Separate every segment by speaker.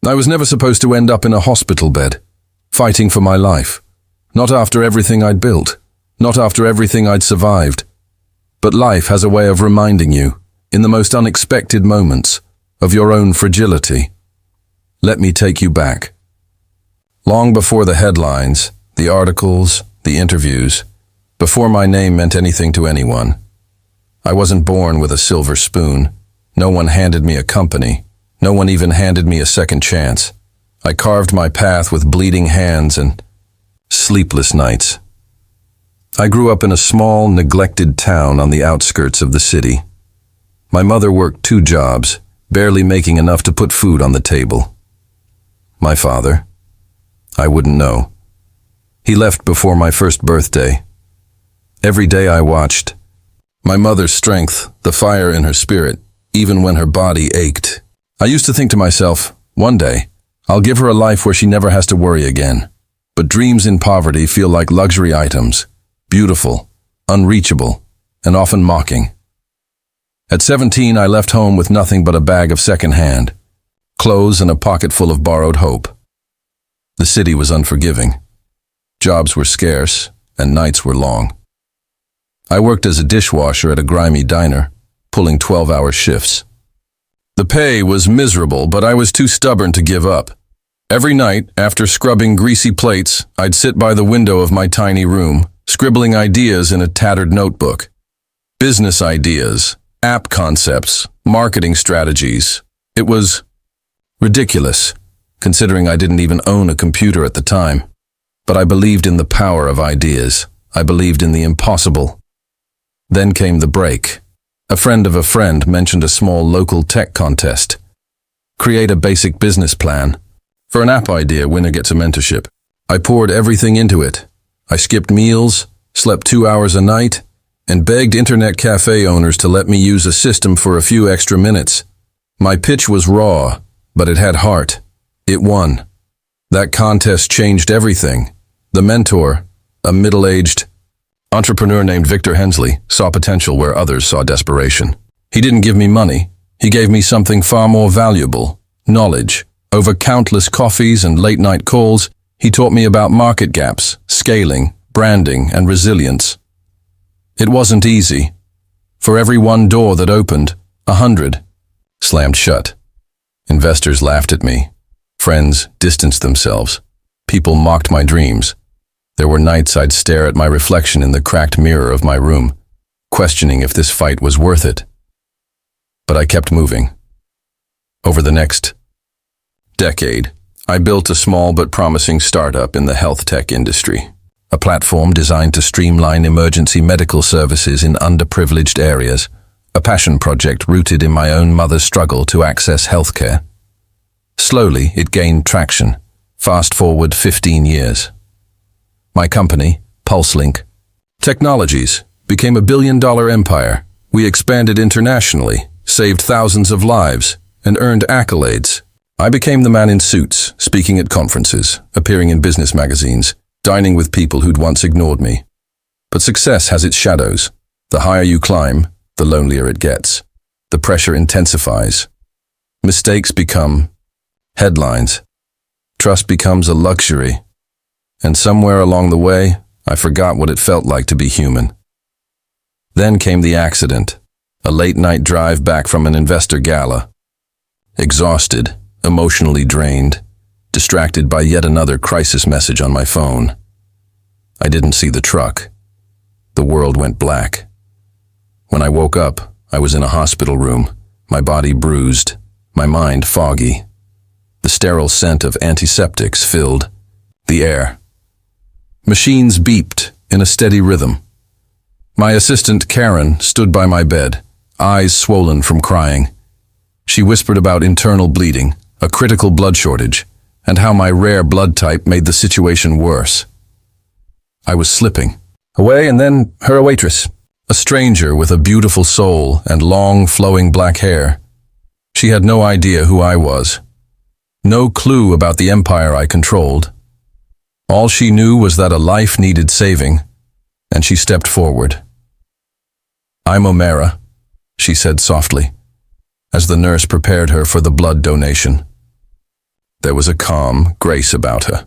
Speaker 1: I was never supposed to end up in a hospital bed, fighting for my life. Not after everything I'd built, not after everything I'd survived. But life has a way of reminding you, in the most unexpected moments, of your own fragility. Let me take you back. Long before the headlines, the articles, the interviews, before my name meant anything to anyone. I wasn't born with a silver spoon. No one handed me a company. No one even handed me a second chance. I carved my path with bleeding hands and sleepless nights. I grew up in a small, neglected town on the outskirts of the city. My mother worked 2 jobs, barely making enough to put food on the table. My father? I wouldn't know. He left before my first birthday. Every day I watched. My mother's strength, the fire in her spirit, even when her body ached. I used to think to myself, one day, I'll give her a life where she never has to worry again. But dreams in poverty feel like luxury items, beautiful, unreachable, and often mocking. At 17, I left home with nothing but a bag of second-hand, clothes and a pocket full of borrowed hope. The city was unforgiving. Jobs were scarce, and nights were long. I worked as a dishwasher at a grimy diner, pulling 12-hour shifts. The pay was miserable, but I was too stubborn to give up. Every night, after scrubbing greasy plates, I'd sit by the window of my tiny room, scribbling ideas in a tattered notebook. Business ideas, app concepts, marketing strategies. It was ridiculous, considering I didn't even own a computer at the time. But I believed in the power of ideas. I believed in the impossible. Then came the break. A friend of a friend mentioned a small local tech contest. Create a basic business plan. For an app idea, winner gets a mentorship. I poured everything into it. I skipped meals, slept 2 hours a night, and begged internet cafe owners to let me use a system for a few extra minutes. My pitch was raw, but it had heart. It won. That contest changed everything. The mentor, a middle-aged entrepreneur named Victor Hensley, saw potential where others saw desperation. He didn't give me money. He gave me something far more valuable, knowledge. Over countless coffees and late-night calls, he taught me about market gaps, scaling, branding, and resilience. It wasn't easy. For every 1 door that opened, 100 slammed shut. Investors laughed at me. Friends distanced themselves. People mocked my dreams. There were nights I'd stare at my reflection in the cracked mirror of my room, questioning if this fight was worth it. But I kept moving. Over the next decade, I built a small but promising startup in the health tech industry, a platform designed to streamline emergency medical services in underprivileged areas, a passion project rooted in my own mother's struggle to access healthcare. Slowly, it gained traction. Fast forward 15 years. My company, PulseLink Technologies, became a billion-dollar empire. We expanded internationally, saved thousands of lives, and earned accolades. I became the man in suits, speaking at conferences, appearing in business magazines, dining with people who'd once ignored me. But success has its shadows. The higher you climb, the lonelier it gets. The pressure intensifies. Mistakes become headlines. Trust becomes a luxury. And somewhere along the way, I forgot what it felt like to be human. Then came the accident, a late-night drive back from an investor gala. Exhausted, emotionally drained, distracted by yet another crisis message on my phone. I didn't see the truck. The world went black. When I woke up, I was in a hospital room, my body bruised, my mind foggy. The sterile scent of antiseptics filled the air. Machines beeped in a steady rhythm. My assistant, Karen, stood by my bed, eyes swollen from crying. She whispered about internal bleeding, a critical blood shortage, and how my rare blood type made the situation worse. I was slipping away, and then her waitress, a stranger with a beautiful soul and long, flowing black hair. She had no idea who I was. No clue about the empire I controlled. All she knew was that a life needed saving, and she stepped forward. "I'm O'Mara," she said softly, as the nurse prepared her for the blood donation. There was a calm grace about her.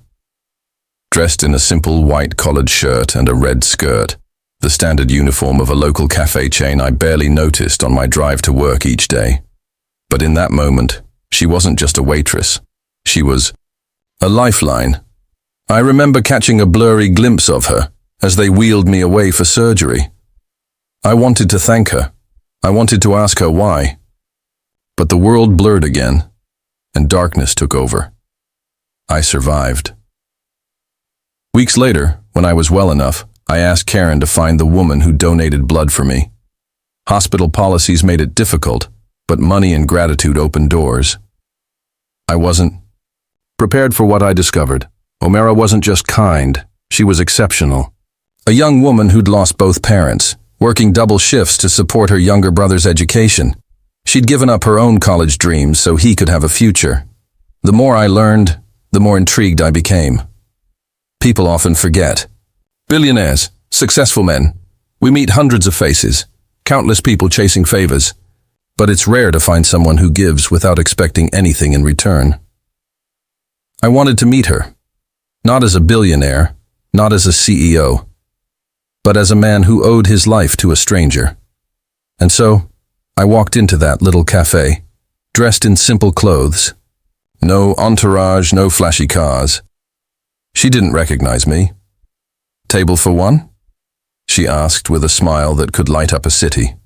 Speaker 1: Dressed in a simple white collared shirt and a red skirt, the standard uniform of a local cafe chain I barely noticed on my drive to work each day. But in that moment, she wasn't just a waitress. She was a lifeline. I remember catching a blurry glimpse of her as they wheeled me away for surgery. I wanted to thank her. I wanted to ask her why. But the world blurred again, and darkness took over. I survived. Weeks later, when I was well enough, I asked Karen to find the woman who donated blood for me. Hospital policies made it difficult, but money and gratitude opened doors. I wasn't prepared for what I discovered. Omera wasn't just kind, she was exceptional. A young woman who'd lost both parents, working double shifts to support her younger brother's education. She'd given up her own college dreams so he could have a future. The more I learned, the more intrigued I became. People often forget. Billionaires, successful men. We meet hundreds of faces, countless people chasing favors. But it's rare to find someone who gives without expecting anything in return. I wanted to meet her. Not as a billionaire, not as a CEO, but as a man who owed his life to a stranger. And so, I walked into that little cafe, dressed in simple clothes. No entourage, no flashy cars. She didn't recognize me. "Table for one?" she asked with a smile that could light up a city.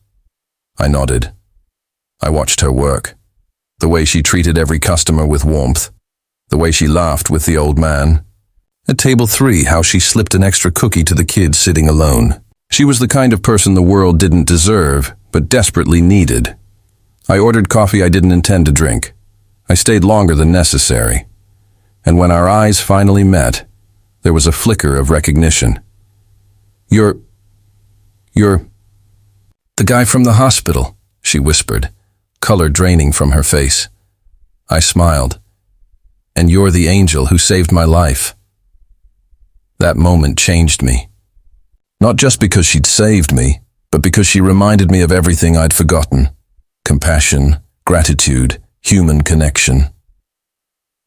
Speaker 1: I nodded. I watched her work. The way she treated every customer with warmth. The way she laughed with the old man. At table 3, how she slipped an extra cookie to the kid sitting alone. She was the kind of person the world didn't deserve, but desperately needed. I ordered coffee I didn't intend to drink. I stayed longer than necessary. And when our eyes finally met, there was a flicker of recognition. You're the guy from the hospital," she whispered, color draining from her face. I smiled. "And you're the angel who saved my life." That moment changed me. Not just because she'd saved me, but because she reminded me of everything I'd forgotten. Compassion, gratitude, human connection.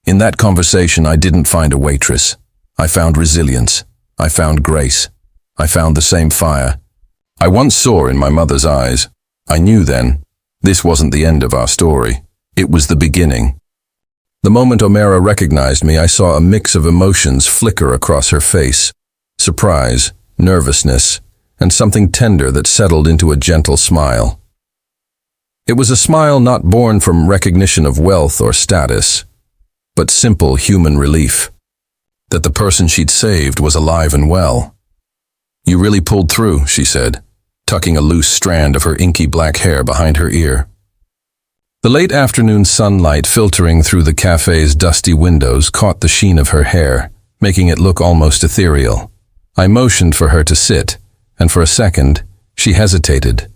Speaker 1: In that conversation, I didn't find a waitress. I found resilience. I found grace. I found the same fire I once saw in my mother's eyes. I knew then, this wasn't the end of our story. It was the beginning. The moment Omera recognized me, I saw a mix of emotions flicker across her face. Surprise, nervousness, and something tender that settled into a gentle smile. It was a smile not born from recognition of wealth or status, but simple human relief. That the person she'd saved was alive and well. "You really pulled through," she said, tucking a loose strand of her inky black hair behind her ear. The late afternoon sunlight filtering through the cafe's dusty windows caught the sheen of her hair, making it look almost ethereal. I motioned for her to sit, and for a second, she hesitated.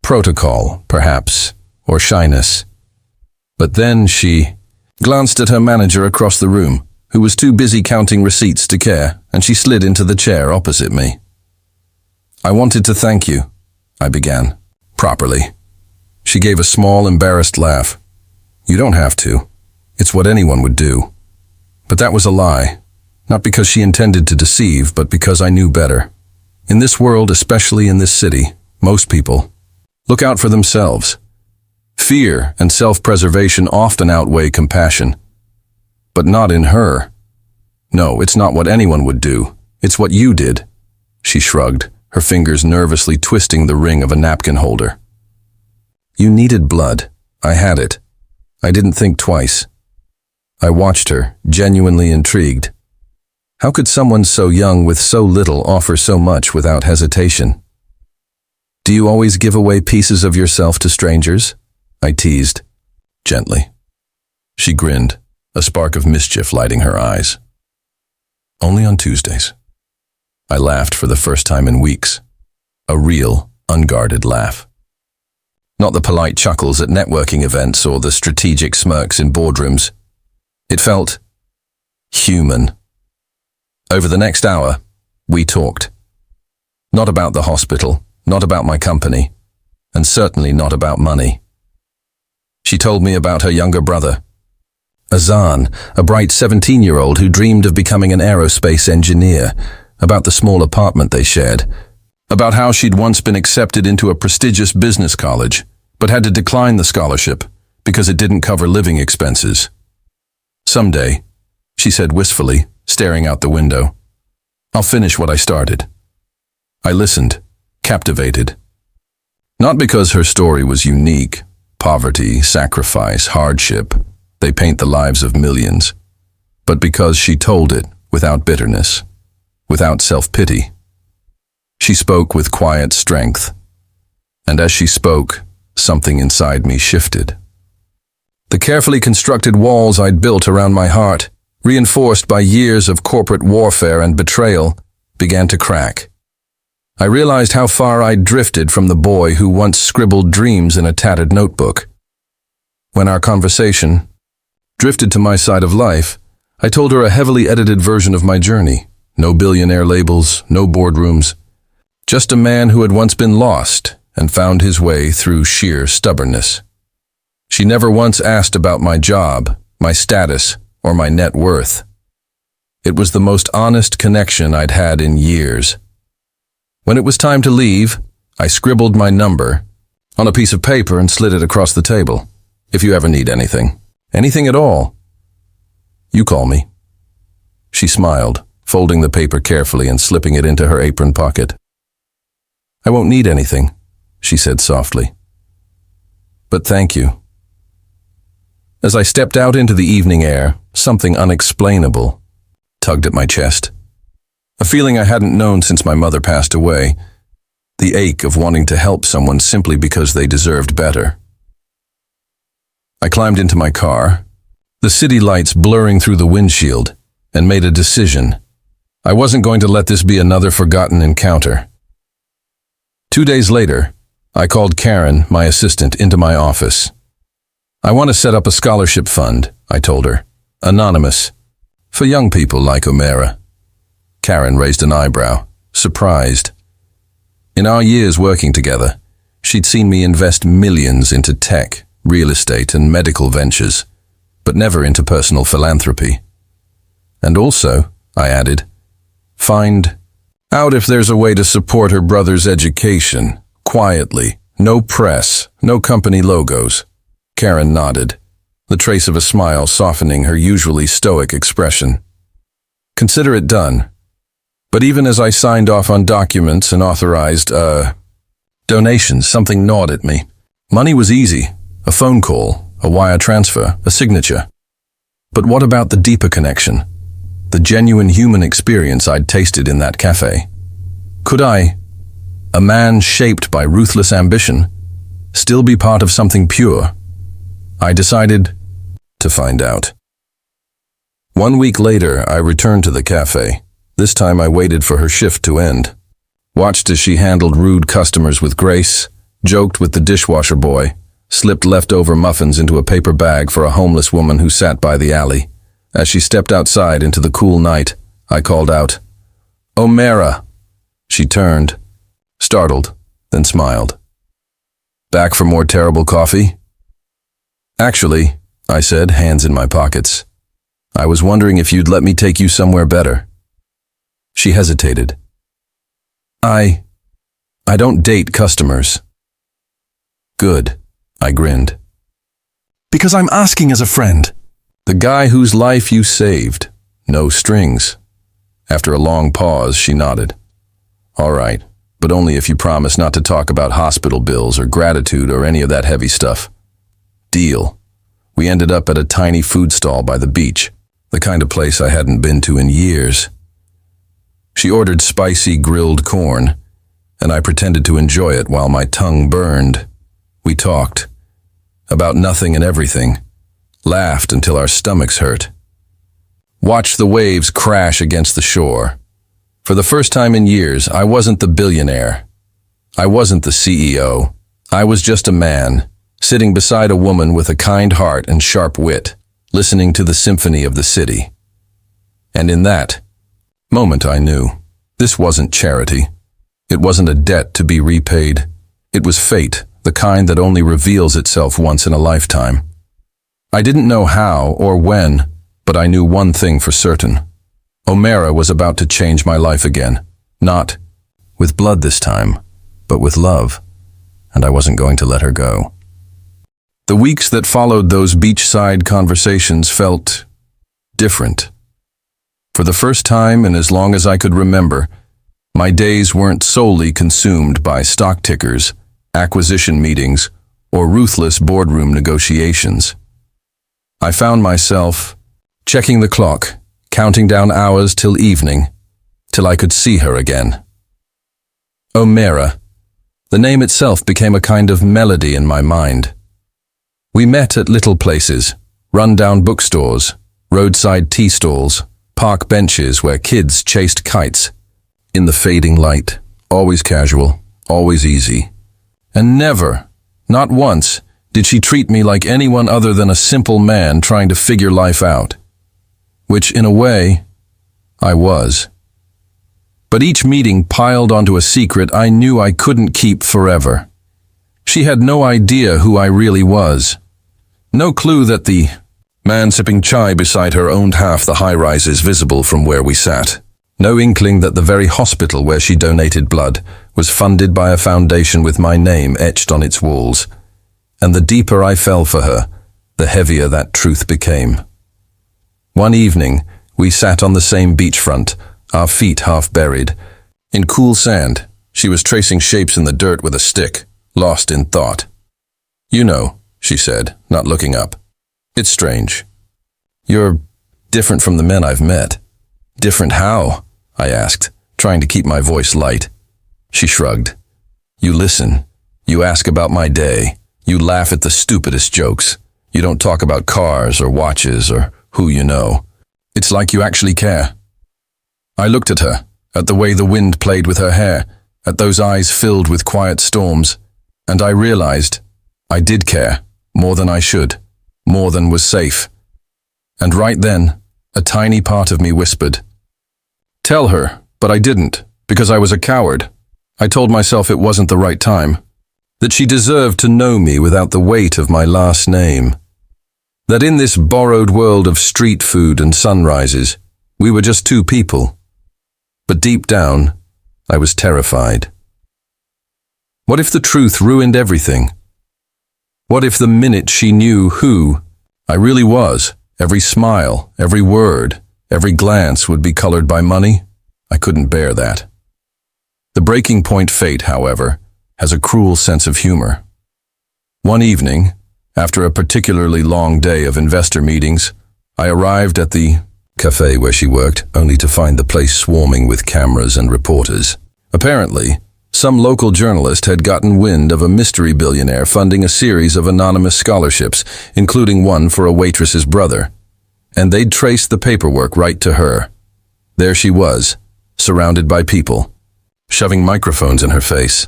Speaker 1: Protocol, perhaps, or shyness. But then she glanced at her manager across the room, who was too busy counting receipts to care, and she slid into the chair opposite me. "I wanted to thank you," I began, properly. She gave a small, embarrassed laugh. "You don't have to. It's what anyone would do." But that was a lie. Not because she intended to deceive, but because I knew better. In this world, especially in this city, most people look out for themselves. Fear and self-preservation often outweigh compassion. But not in her. "No, it's not what anyone would do. It's what you did." She shrugged, her fingers nervously twisting the ring of a napkin holder. "You needed blood. I had it. I didn't think twice." I watched her, genuinely intrigued. How could someone so young with so little offer so much without hesitation? "Do you always give away pieces of yourself to strangers?" I teased, gently. She grinned, a spark of mischief lighting her eyes. "Only on Tuesdays." I laughed for the first time in weeks. A real, unguarded laugh. Not the polite chuckles at networking events or the strategic smirks in boardrooms. It felt human. Over the next hour, we talked. Not about the hospital, not about my company, and certainly not about money. She told me about her younger brother, Azan, a bright 17-year-old who dreamed of becoming an aerospace engineer, about the small apartment they shared, about how she'd once been accepted into a prestigious business college, but had to decline the scholarship because it didn't cover living expenses. "Someday," she said wistfully, staring out the window, "I'll finish what I started." I listened, captivated. Not because her story was unique. Poverty, sacrifice, hardship, they paint the lives of millions. But because she told it without bitterness, without self-pity. She spoke with quiet strength. And as she spoke, something inside me shifted. The carefully constructed walls I'd built around my heart, reinforced by years of corporate warfare and betrayal, began to crack. I realized how far I'd drifted from the boy who once scribbled dreams in a tattered notebook. When our conversation drifted to my side of life, I told her a heavily edited version of my journey. No billionaire labels, no boardrooms. Just a man who had once been lost and found his way through sheer stubbornness. She never once asked about my job, my status, or my net worth. It was the most honest connection I'd had in years. When it was time to leave, I scribbled my number on a piece of paper and slid it across the table. "If you ever need anything, anything at all, you call me." She smiled, folding the paper carefully and slipping it into her apron pocket. "I won't need anything," she said softly. "But thank you." As I stepped out into the evening air, something unexplainable tugged at my chest. A feeling I hadn't known since my mother passed away. The ache of wanting to help someone simply because they deserved better. I climbed into my car, the city lights blurring through the windshield, and made a decision. I wasn't going to let this be another forgotten encounter. 2 days later, I called Karen, my assistant, into my office. "I want to set up a scholarship fund," I told her. "Anonymous. For young people like Omera." Karen raised an eyebrow, surprised. In our years working together, she'd seen me invest millions into tech, real estate, and medical ventures, but never into personal philanthropy. "And also," I added, "find out if there's a way to support her brother's education, quietly, no press, no company logos." Karen nodded, the trace of a smile softening her usually stoic expression. "Consider it done." But even as I signed off on documents and authorized, donations, something gnawed at me. Money was easy. A phone call, a wire transfer, a signature. But what about the deeper connection? The genuine human experience I'd tasted in that cafe? Could I, a man shaped by ruthless ambition, still be part of something pure? I decided to find out. 1 week later, I returned to the cafe. This time I waited for her shift to end. Watched as she handled rude customers with grace, joked with the dishwasher boy, slipped leftover muffins into a paper bag for a homeless woman who sat by the alley. As she stepped outside into the cool night, I called out, "Omera!" She turned, startled, then smiled. "Back for more terrible coffee?" "Actually," I said, hands in my pockets, "I was wondering if you'd let me take you somewhere better." She hesitated. I don't date customers." "Good," I grinned. "Because I'm asking as a friend." "The guy whose life you saved. No strings." After a long pause, she nodded. "All right, but only if you promise not to talk about hospital bills or gratitude or any of that heavy stuff." Deal. We ended up at a tiny food stall by the beach, the kind of place I hadn't been to in years. She ordered spicy grilled corn, and I pretended to enjoy it while my tongue burned. We talked about nothing and everything, laughed until our stomachs hurt. Watched the waves crash against the shore. For the first time in years, I wasn't the billionaire. I wasn't the CEO. I was just a man, sitting beside a woman with a kind heart and sharp wit, listening to the symphony of the city. And in that moment I knew, this wasn't charity. It wasn't a debt to be repaid. It was fate, the kind that only reveals itself once in a lifetime. I didn't know how or when, but I knew one thing for certain. O'Mara was about to change my life again. Not with blood this time, but with love. And I wasn't going to let her go. The weeks that followed those beachside conversations felt different. For the first time in as long as I could remember, my days weren't solely consumed by stock tickers, acquisition meetings, or ruthless boardroom negotiations. I found myself checking the clock, counting down hours till evening, till I could see her again. O'Mara. The name itself became a kind of melody in my mind. We met at little places, run-down bookstores, roadside tea stalls, park benches where kids chased kites. In the fading light, always casual, always easy. And never, not once, did she treat me like anyone other than a simple man trying to figure life out. Which, in a way, I was. But each meeting piled onto a secret I knew I couldn't keep forever. She had no idea who I really was. No clue that the man sipping chai beside her owned half the high-rises visible from where we sat. No inkling that the very hospital where she donated blood was funded by a foundation with my name etched on its walls. And the deeper I fell for her, the heavier that truth became. One evening, we sat on the same beachfront, our feet half buried. In cool sand, she was tracing shapes in the dirt with a stick, lost in thought. "You know," she said, not looking up. "It's strange. You're different from the men I've met." "Different how?" I asked, trying to keep my voice light. She shrugged. "You listen. You ask about my day. You laugh at the stupidest jokes. You don't talk about cars or watches or who you know. It's like you actually care." I looked at her, at the way the wind played with her hair, at those eyes filled with quiet storms, and I realized I did care, more than I should, more than was safe. And right then, a tiny part of me whispered, "Tell her," but I didn't, because I was a coward. I told myself it wasn't the right time, that she deserved to know me without the weight of my last name. That in this borrowed world of street food and sunrises, we were just two people. But deep down, I was terrified. What if the truth ruined everything? What if the minute she knew who I really was, every smile, every word, every glance would be colored by money? I couldn't bear that. The breaking point fate, however, has a cruel sense of humor. One evening, after a particularly long day of investor meetings, I arrived at the cafe where she worked, only to find the place swarming with cameras and reporters. Apparently, some local journalist had gotten wind of a mystery billionaire funding a series of anonymous scholarships, including one for a waitress's brother. And they'd traced the paperwork right to her. There she was, surrounded by people, shoving microphones in her face.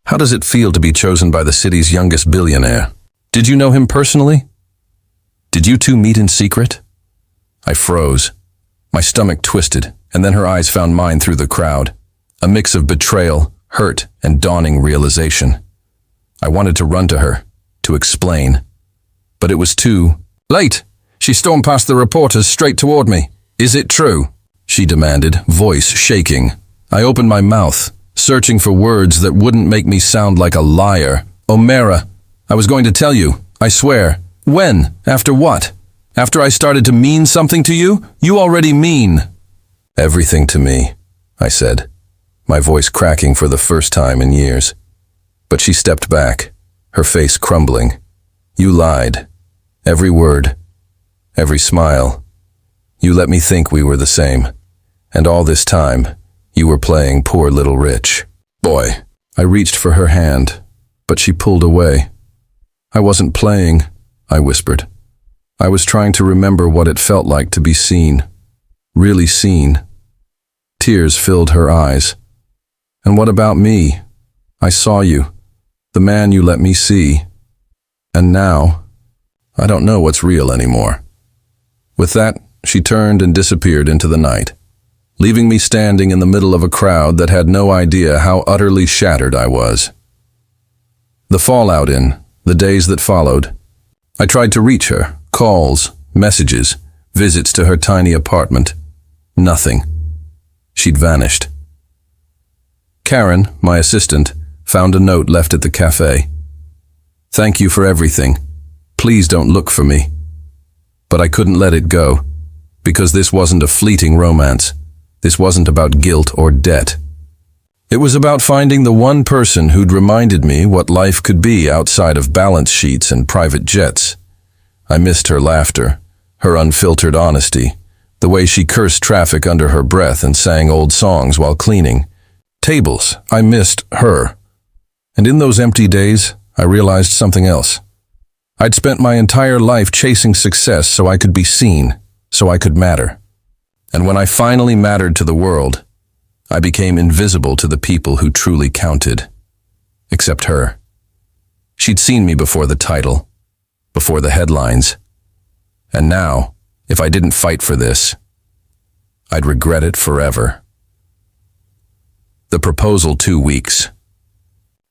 Speaker 1: How does it feel to be chosen by the city's youngest billionaire? Did you know him personally? Did you two meet in secret? I froze. My stomach twisted, and then her eyes found mine through the crowd. A mix of betrayal, hurt, and dawning realization. I wanted to run to her, to explain. But it was too late. She stormed past the reporters straight toward me. "Is it true?" she demanded, voice shaking. I opened my mouth, searching for words that wouldn't make me sound like a liar. "O'Mara, I was going to tell you, I swear." "When? After what? After I started to mean something to you? You already mean." "Everything to me," I said, my voice cracking for the first time in years. But she stepped back, her face crumbling. "You lied. Every word. Every smile. You let me think we were the same. And all this time, you were playing poor little rich." "Boy." I reached for her hand, but she pulled away. "I wasn't playing," I whispered. I was trying to remember what it felt like to be seen. Really seen. Tears filled her eyes. "And what about me? I saw you. The man you let me see. And now, I don't know what's real anymore." With that, she turned and disappeared into the night, leaving me standing in the middle of a crowd that had no idea how utterly shattered I was. The fallout in the days that followed, I tried to reach her, Calls, messages, visits to her tiny apartment. Nothing. She'd vanished. Karen, my assistant, found a note left at the cafe. "Thank you for everything. Please don't look for me." But I couldn't let it go, because this wasn't a fleeting romance. This wasn't about guilt or debt. It was about finding the one person who'd reminded me what life could be outside of balance sheets and private jets. I missed her laughter, her unfiltered honesty, the way she cursed traffic under her breath and sang old songs while cleaning tables. I missed her. And in those empty days, I realized something else. I'd spent my entire life chasing success so I could be seen, so I could matter. And when I finally mattered to the world, I became invisible to the people who truly counted. Except her. She'd seen me before the title, before the headlines. And now, if I didn't fight for this, I'd regret it forever. The proposal 2 weeks.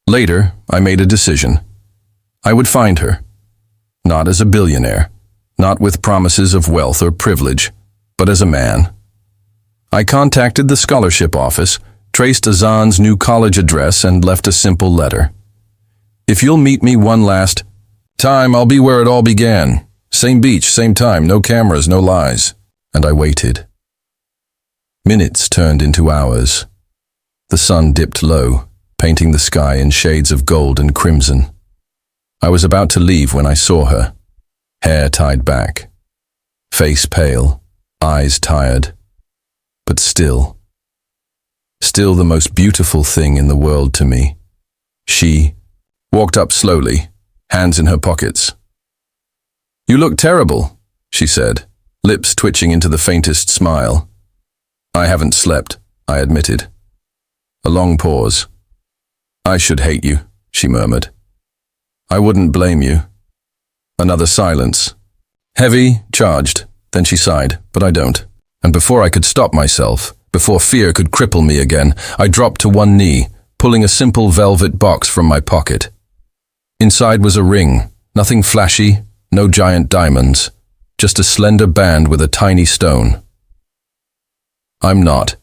Speaker 1: Later, I made a decision. I would find her. Not as a billionaire, not with promises of wealth or privilege, but as a man. I contacted the scholarship office, traced Azan's new college address, and left a simple letter. "If you'll meet me one last time, I'll be where it all began. Same beach, same time, no cameras, no lies." And I waited. Minutes turned into hours. The sun dipped low, painting the sky in shades of gold and crimson. I was about to leave when I saw her, hair tied back, face pale, eyes tired, but still the most beautiful thing in the world to me. She walked up slowly, hands in her pockets. "You look terrible," she said, lips twitching into the faintest smile. "I haven't slept," I admitted. A long pause. "I should hate you," she murmured. "I wouldn't blame you." Another silence. Heavy, charged. Then she sighed, "But I don't." And before I could stop myself, before fear could cripple me again, I dropped to one knee, pulling a simple velvet box from my pocket. Inside was a ring, nothing flashy, no giant diamonds, just a slender band with a tiny stone. "I'm not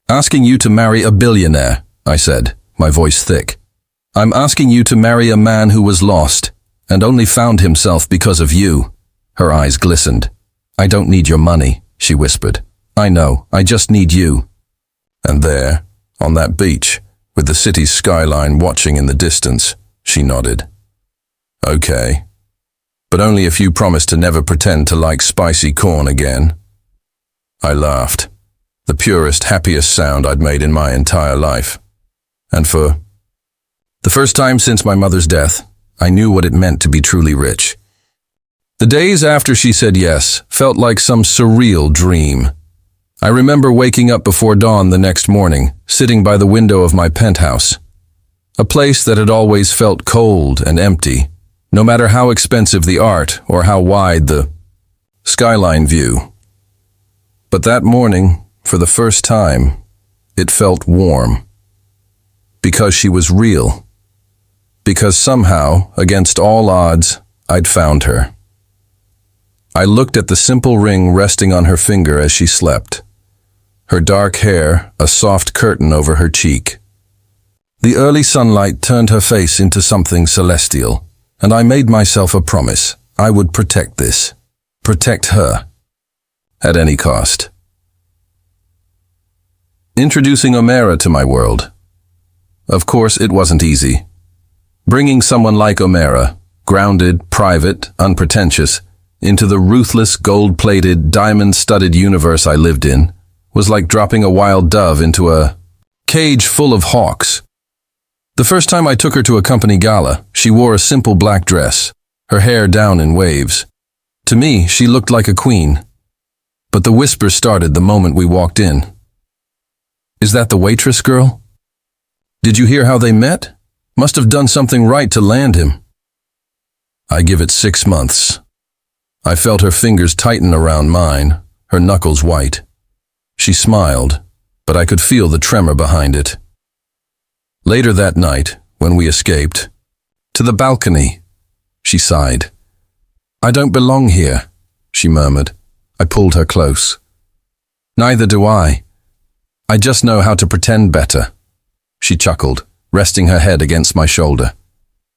Speaker 1: asking you to marry a billionaire," I said, my voice thick. "I'm asking you to marry a man who was lost and only found himself because of you." Her eyes glistened. "I don't need your money," she whispered. "I know, I just need you." And there, on that beach, with the city's skyline watching in the distance, she nodded. "Okay. But only if you promise to never pretend to like spicy corn again." I laughed. The purest, happiest sound I'd made in my entire life. And for the first time since my mother's death, I knew what it meant to be truly rich. The days after she said yes felt like some surreal dream. I remember waking up before dawn the next morning, sitting by the window of my penthouse. A place that had always felt cold and empty, no matter how expensive the art or how wide the skyline view. But that morning, for the first time, it felt warm. Because she was real. Because somehow, against all odds, I'd found her. I looked at the simple ring resting on her finger as she slept. Her dark hair, a soft curtain over her cheek. The early sunlight turned her face into something celestial, and I made myself a promise. I would protect this. Protect her. At any cost. Introducing Omera to my world. Of course, it wasn't easy. Bringing someone like Omera, grounded, private, unpretentious, into the ruthless, gold-plated, diamond-studded universe I lived in, was like dropping a wild dove into a cage full of hawks. The first time I took her to a company gala, she wore a simple black dress, her hair down in waves. To me, she looked like a queen. But the whispers started the moment we walked in. "Is that the Waitress girl? Did you hear how they met? Must have done something right to land him." I give it 6 months. I felt her fingers tighten around mine, her knuckles white. She smiled, but I could feel the tremor behind it. Later that night, when we escaped, "To the balcony," she sighed. I don't belong here, she murmured. I pulled her close. Neither do I. I just know how to pretend better. She chuckled, resting her head against my shoulder.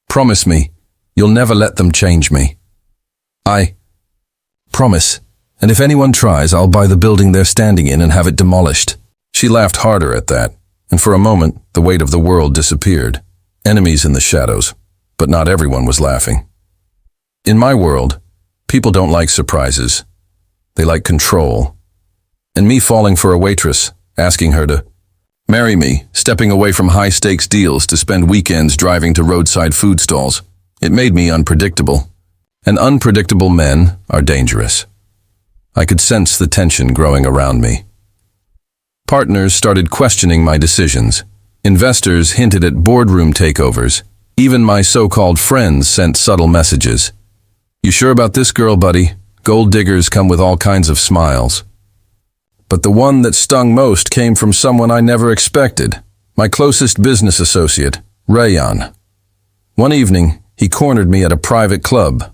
Speaker 1: Promise me, you'll never let them change me. I promise, and if anyone tries, I'll buy the building they're standing in and have it demolished. She laughed harder at that, and for a moment, the weight of the world disappeared. Enemies in the shadows, but not everyone was laughing. In my world, people don't like surprises. They like control. And me falling for a waitress, asking her to marry me, stepping away from high-stakes deals to spend weekends driving to roadside food stalls, it made me unpredictable. And unpredictable men are dangerous. I could sense the tension growing around me. Partners started questioning my decisions. Investors hinted at boardroom takeovers. Even my so-called friends sent subtle messages. You sure about this girl, buddy? Gold diggers come with all kinds of smiles. But the one that stung most came from someone I never expected, my closest business associate, Rayan. One evening, he cornered me at a private club.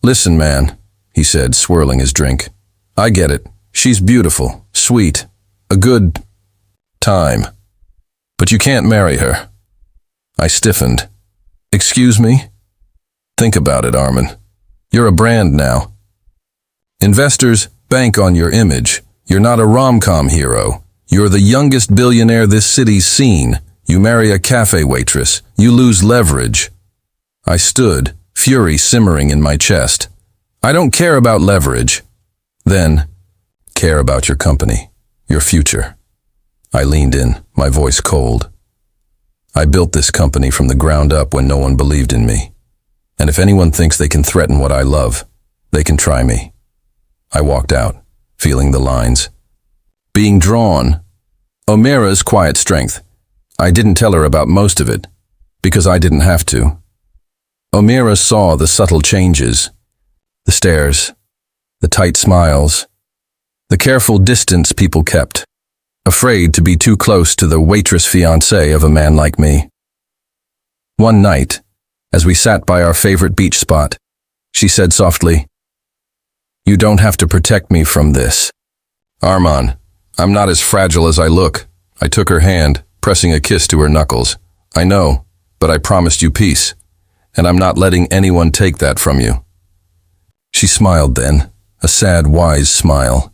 Speaker 1: Listen, man, he said, swirling his drink. I get it. She's beautiful, sweet, a good time. But you can't marry her. I stiffened. Excuse me? Think about it, Armin. You're a brand now. Investors bank on your image. You're not a rom-com hero. You're the youngest billionaire this city's seen. You marry a cafe waitress. You lose leverage. I stood, fury simmering in my chest. I don't care about leverage. Then, care about your company, your future. I leaned in, my voice cold. I built this company from the ground up when no one believed in me. And if anyone thinks they can threaten what I love, they can try me. I walked out, feeling the lines. Being drawn. Omera's quiet strength. I didn't tell her about most of it, because I didn't have to. Omera saw the subtle changes. The stares, the tight smiles, the careful distance people kept, afraid to be too close to the waitress fiancé of a man like me. One night, as we sat by our favorite beach spot, she said softly, You don't have to protect me from this. Arman, I'm not as fragile as I look. I took her hand, pressing a kiss to her knuckles. I know, but I promised you peace, and I'm not letting anyone take that from you. She smiled then, a sad, wise smile.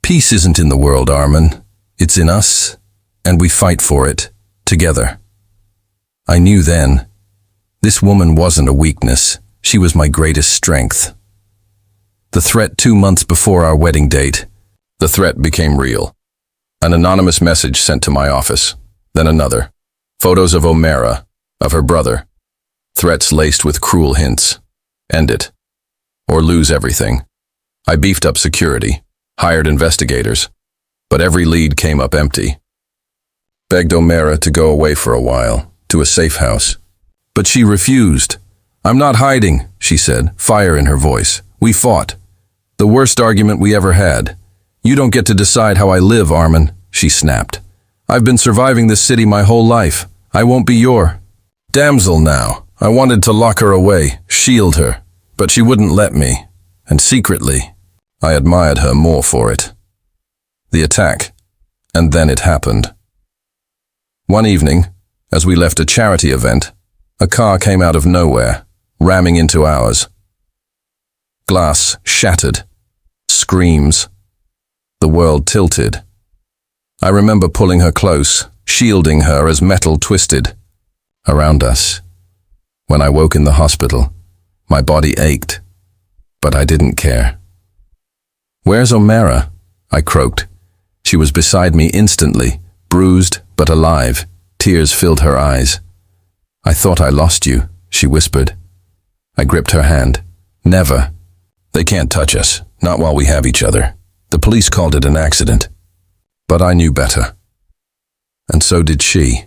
Speaker 1: Peace isn't in the world, Armin. It's in us, and we fight for it, together. I knew then. This woman wasn't a weakness. She was my greatest strength. The threat 2 months before our wedding date. The threat became real. An anonymous message sent to my office, then another. Photos of Omera, of her brother. Threats laced with cruel hints. End it. Or lose everything. I beefed up security, hired investigators, but every lead came up empty. Begged Omera to go away for a while, to a safe house. But she refused. I'm not hiding, she said, fire in her voice. We fought. The worst argument we ever had. You don't get to decide how I live, Armin, she snapped. I've been surviving this city my whole life. I won't be your damsel now. I wanted to lock her away, shield her, but she wouldn't let me. And secretly, I admired her more for it. The attack, and then it happened. One evening, as we left a charity event, a car came out of nowhere, ramming into ours. Glass shattered. Screams. The world tilted. I remember pulling her close, shielding her as metal twisted around us. When I woke in the hospital, my body ached, but I didn't care. Where's Omera? I croaked. She was beside me instantly, bruised but alive. Tears filled her eyes. I thought I lost you, she whispered. I gripped her hand. Never. They can't touch us, not while we have each other. The police called it an accident. But I knew better. And so did she.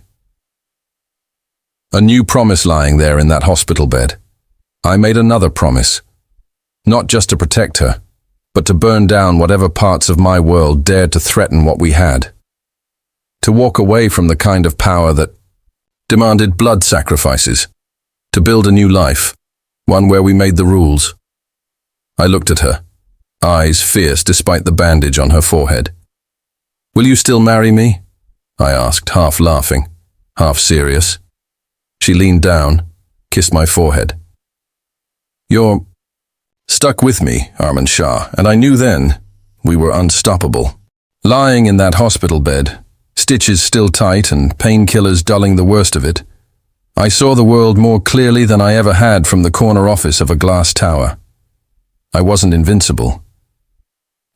Speaker 1: A new promise lying there in that hospital bed. I made another promise. Not just to protect her, but to burn down whatever parts of my world dared to threaten what we had. To walk away from the kind of power that demanded blood sacrifices. To build a new life, one where we made the rules. I looked at her, eyes fierce despite the bandage on her forehead. "Will you still marry me?" I asked, half laughing, half serious. She leaned down, kissed my forehead. "You're stuck with me, Arman Shah, and I knew then we were unstoppable." Lying in that hospital bed, stitches still tight and painkillers dulling the worst of it, I saw the world more clearly than I ever had from the corner office of a glass tower. I wasn't invincible,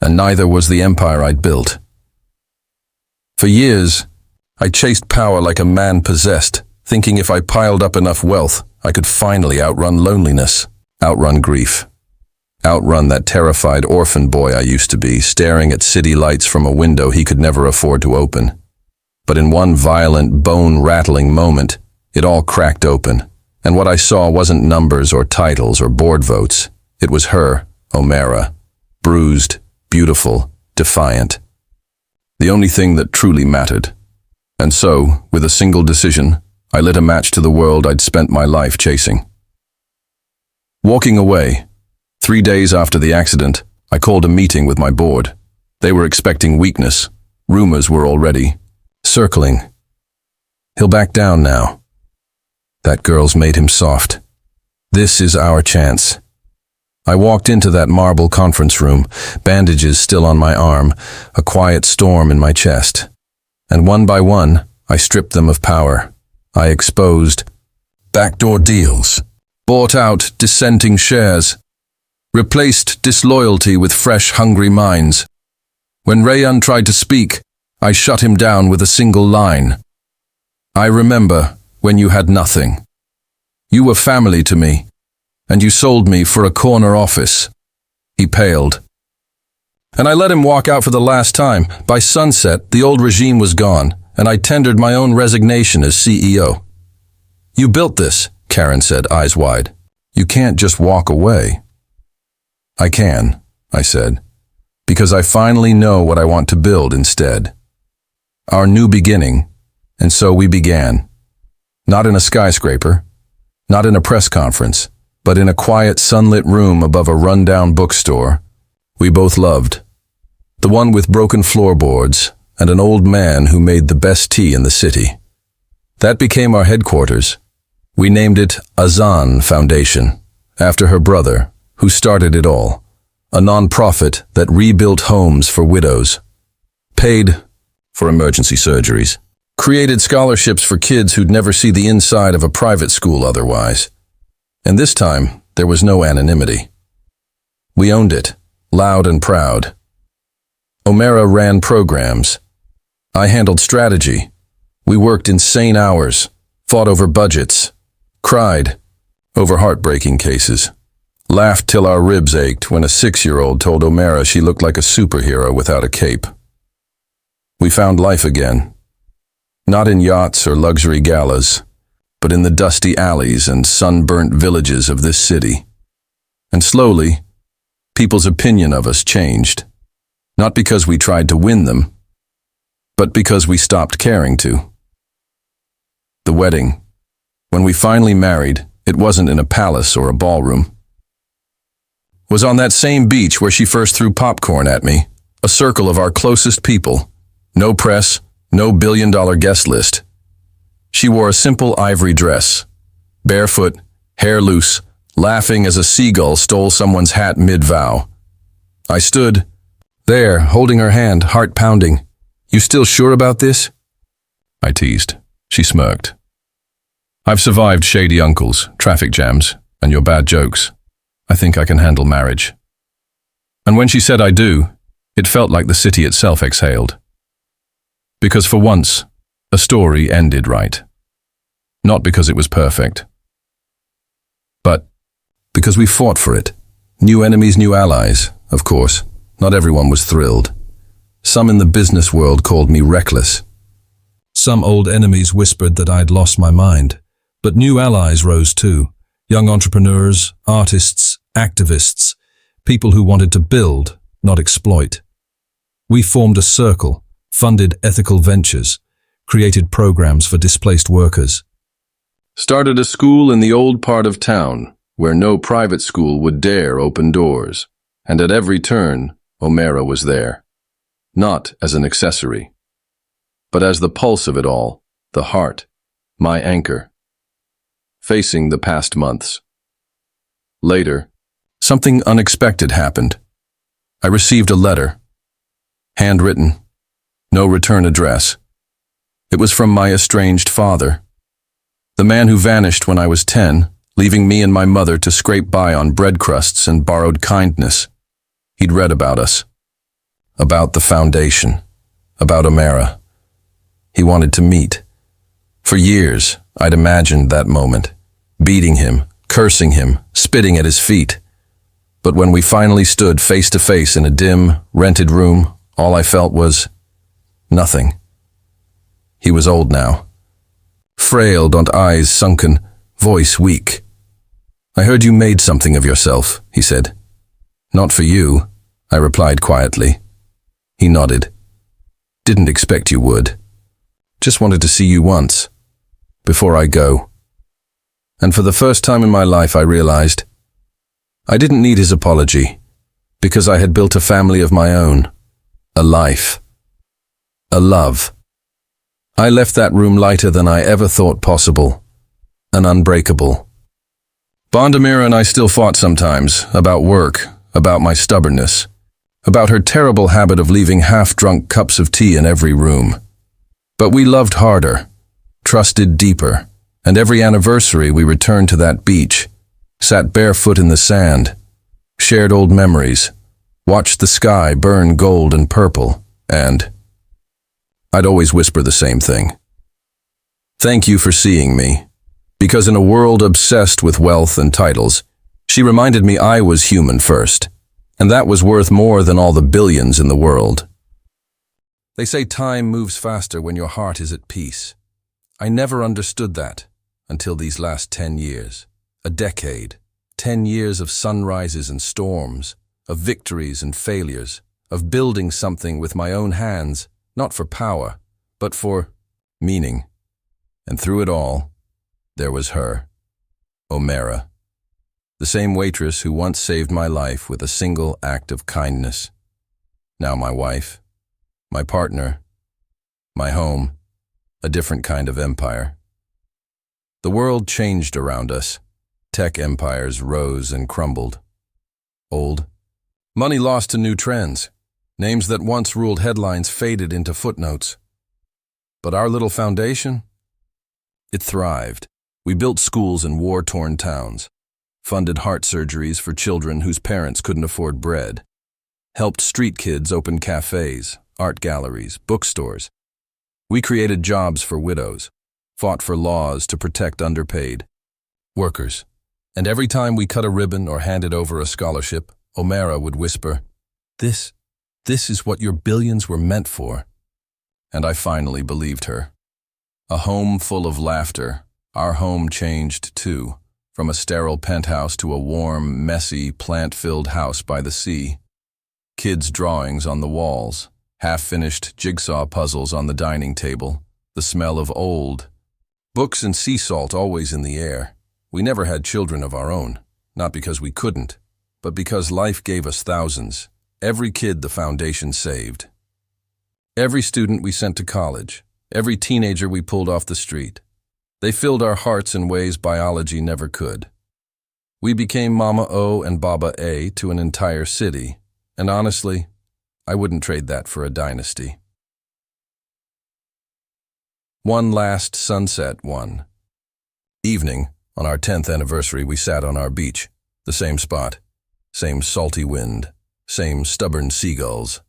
Speaker 1: and neither was the empire I'd built. For years, I chased power like a man possessed, thinking if I piled up enough wealth, I could finally outrun loneliness, outrun grief, outrun that terrified orphan boy I used to be, staring at city lights from a window he could never afford to open. But in one violent, bone-rattling moment, it all cracked open, and what I saw wasn't numbers or titles or board votes. It was her, Omera, bruised, beautiful, defiant. The only thing that truly mattered. And so, with a single decision, I lit a match to the world I'd spent my life chasing. Walking away, 3 days after the accident, I called a meeting with my board. They were expecting weakness. Rumors were already circling. "He'll back down now. That girl's made him soft. This is our chance." I walked into that marble conference room, bandages still on my arm, a quiet storm in my chest. And one by one, I stripped them of power. I exposed backdoor deals, bought out dissenting shares, replaced disloyalty with fresh, hungry minds. When Rayan tried to speak, I shut him down with a single line. "I remember when you had nothing. You were family to me, and you sold me for a corner office." He paled. And I let him walk out for the last time. By sunset, the old regime was gone, and I tendered my own resignation as CEO. "You built this," Karen said, eyes wide. "You can't just walk away." "I can," I said, "because I finally know what I want to build instead. Our new beginning." And so we began. Not in a skyscraper, not in a press conference, but in a quiet, sunlit room above a rundown bookstore we both loved. The one with broken floorboards and an old man who made the best tea in the city. That became our headquarters. We named it Azan Foundation, after her brother, who started it all, a non-profit that rebuilt homes for widows, paid for emergency surgeries, created scholarships for kids who'd never see the inside of a private school otherwise. And this time, there was no anonymity. We owned it, loud and proud. Omera ran programs. I handled strategy. We worked insane hours, fought over budgets, cried over heartbreaking cases, laughed till our ribs ached when a 6-year-old told Omera she looked like a superhero without a cape. We found life again, not in yachts or luxury galas, but in the dusty alleys and sunburnt villages of this city. And slowly, people's opinion of us changed, not because we tried to win them, but because we stopped caring to. The wedding, when we finally married, it wasn't in a palace or a ballroom. Was on that same beach where she first threw popcorn at me, a circle of our closest people. No press, no billion-dollar guest list. She wore a simple ivory dress, barefoot, hair loose, laughing as a seagull stole someone's hat mid-vow. I stood there, holding her hand, heart pounding. "You still sure about this?" I teased. She smirked. "I've survived shady uncles, traffic jams, and your bad jokes. I think I can handle marriage." And when she said I do, it felt like the city itself exhaled. Because for once, a story ended right. Not because it was perfect, but because we fought for it. New enemies, new allies, of course. Not everyone was thrilled. Some in the business world called me reckless. Some old enemies whispered that I'd lost my mind. But new allies rose too. Young entrepreneurs, artists, activists, people who wanted to build, not exploit. We formed a circle, funded ethical ventures, created programs for displaced workers. Started a school in the old part of town, where no private school would dare open doors. And at every turn, Omera was there. Not as an accessory, but as the pulse of it all, the heart, my anchor. Facing the past months. Later, something unexpected happened. I received a letter. Handwritten. No return address. It was from my estranged father. The man who vanished when I was 10, leaving me and my mother to scrape by on bread crusts and borrowed kindness. He'd read about us. About the foundation. About Omera. He wanted to meet. For years, I'd imagined that moment. Beating him, cursing him, spitting at his feet. But when we finally stood face to face in a dim, rented room, all I felt was nothing. He was old now. Frail and eyes sunken, voice weak. I heard you made something of yourself, he said. Not for you, I replied quietly. He nodded. Didn't expect you would. Just wanted to see you once, before I go. And for the first time in my life I realized I didn't need his apology, because I had built a family of my own, a life, a love. I left that room lighter than I ever thought possible, and unbreakable. Bondamira and I still fought sometimes, about work, about my stubbornness, about her terrible habit of leaving half-drunk cups of tea in every room. But we loved harder, trusted deeper, and every anniversary we returned to that beach, sat barefoot in the sand, shared old memories, watched the sky burn gold and purple, and I'd always whisper the same thing. Thank you for seeing me, because in a world obsessed with wealth and titles, she reminded me I was human first, and that was worth more than all the billions in the world. They say time moves faster when your heart is at peace. I never understood that until these last 10 years. A decade. 10 years of sunrises and storms, of victories and failures, of building something with my own hands, not for power, but for meaning. And through it all, there was her, Omera, the same waitress who once saved my life with a single act of kindness. Now my wife, my partner, my home, a different kind of empire. The world changed around us. Tech empires rose and crumbled. Old. Money lost to new trends. Names that once ruled headlines faded into footnotes. But our little foundation? It thrived. We built schools in war-torn towns, funded heart surgeries for children whose parents couldn't afford bread, helped street kids open cafes, art galleries, bookstores. We created jobs for widows, fought for laws to protect underpaid workers. And every time we cut a ribbon or handed over a scholarship, Omera would whisper, This is what your billions were meant for. And I finally believed her. A home full of laughter. Our home changed too, from a sterile penthouse to a warm, messy, plant-filled house by the sea. Kids' drawings on the walls, half-finished jigsaw puzzles on the dining table, the smell of old. Books and sea salt always in the air. We never had children of our own, not because we couldn't, but because life gave us thousands. Every kid the foundation saved. Every student we sent to college, every teenager we pulled off the street. They filled our hearts in ways biology never could. We became Mama O and Baba A to an entire city, and honestly, I wouldn't trade that for a dynasty. One last sunset one. Evening, on our 10th anniversary, we sat on our beach, the same spot, same salty wind, same stubborn seagulls.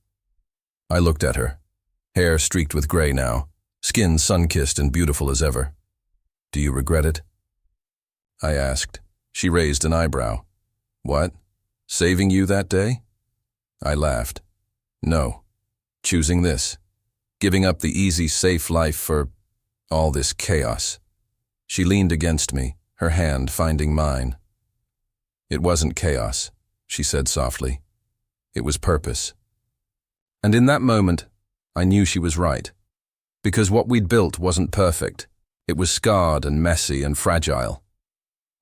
Speaker 1: I looked at her, hair streaked with gray now, skin sun-kissed and beautiful as ever. Do you regret it? I asked. She raised an eyebrow. What? Saving you that day? I laughed. No. Choosing this. Giving up the easy, safe life for all this chaos. She leaned against me, her hand finding mine. It wasn't chaos, she said softly. It was purpose. And in that moment, I knew she was right. Because what we'd built wasn't perfect. It was scarred and messy and fragile.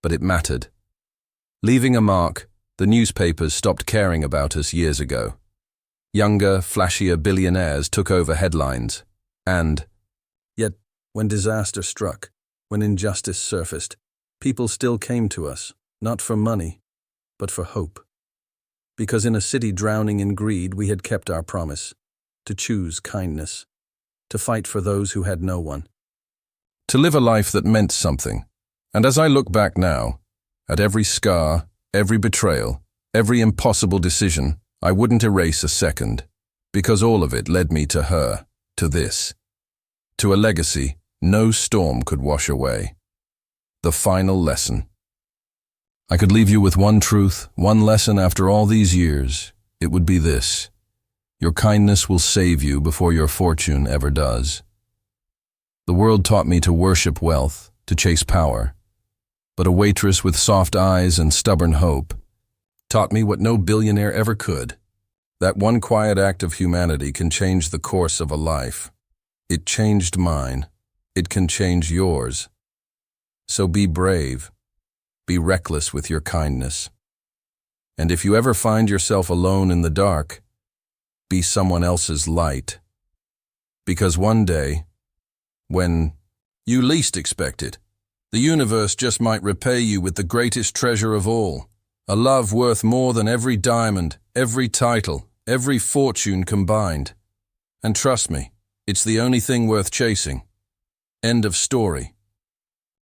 Speaker 1: But it mattered. Leaving a mark, The newspapers stopped caring about us years ago. Younger, flashier billionaires took over headlines. And yet, when disaster struck, when injustice surfaced, people still came to us, not for money, but for hope. Because in a city drowning in greed, we had kept our promise to choose kindness, to fight for those who had no one. To live a life that meant something. And as I look back now, at every scar, every betrayal, every impossible decision, I wouldn't erase a second, because all of it led me to her, to this, to a legacy no storm could wash away. The final lesson. I could leave you with one truth, one lesson after all these years. It would be this: your kindness will save you before your fortune ever does. The world taught me to worship wealth, to chase power, but a waitress with soft eyes and stubborn hope taught me what no billionaire ever could. That one quiet act of humanity can change the course of a life. It changed mine. It can change yours. So be brave. Be reckless with your kindness. And if you ever find yourself alone in the dark, be someone else's light. Because one day, when you least expect it, the universe just might repay you with the greatest treasure of all, a love worth more than every diamond, every title, every fortune combined. And trust me, it's the only thing worth chasing. End of story.